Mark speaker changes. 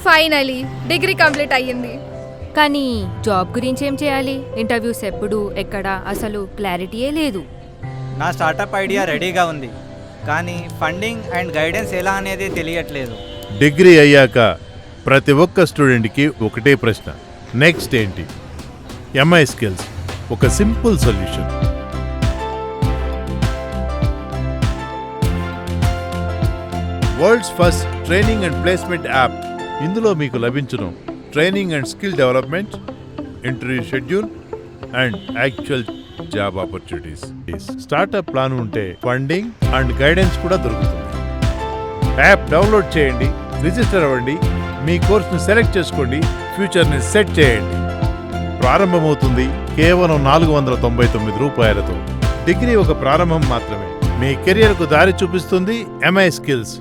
Speaker 1: Finally degree complete అయ్యింది.
Speaker 2: కానీ job గురించి ఏం చేయాలి? ఇంటర్వ్యూస్ ఎప్పుడు, ఎక్కడ, అసలు క్లారిటీయే లేదు.
Speaker 3: నా స్టార్టప్ ఐడియా రెడీగా ఉంది, కానీ ఫండింగ్ అండ్ గైడెన్స్ ఎలా అనేది తెలియట్లేదు.
Speaker 4: డిగ్రీ అయ్యాక ప్రతి ఒక్క స్టూడెంట్కి ఒకటే ప్రశ్న, నెక్స్ట్ ఏంటి? ఎంఐ స్కిల్స్ ఒక simple solution. World's first training and placement app. ఇందులో మీకు లభించును training and skill development, interview schedule and actual job opportunities. Startup plan ఉంటే ఫండింగ్ అండ్ గైడెన్స్ కూడా దొరుకుతుంది. యాప్ డౌన్లోడ్ చేయండి, రిజిస్టర్ అవ్వండి, మీ కోర్సును సెలెక్ట్ చేసుకోండి, ఫ్యూచర్ని సెట్ చేయండి. ప్రారంభమవుతుంది కేవలం 499 రూపాయలతో. డిగ్రీ ఒక ప్రారంభం మాత్రమే, మీ కెరియర్కు దారి చూపిస్తుంది ఎంఐ స్కిల్స్.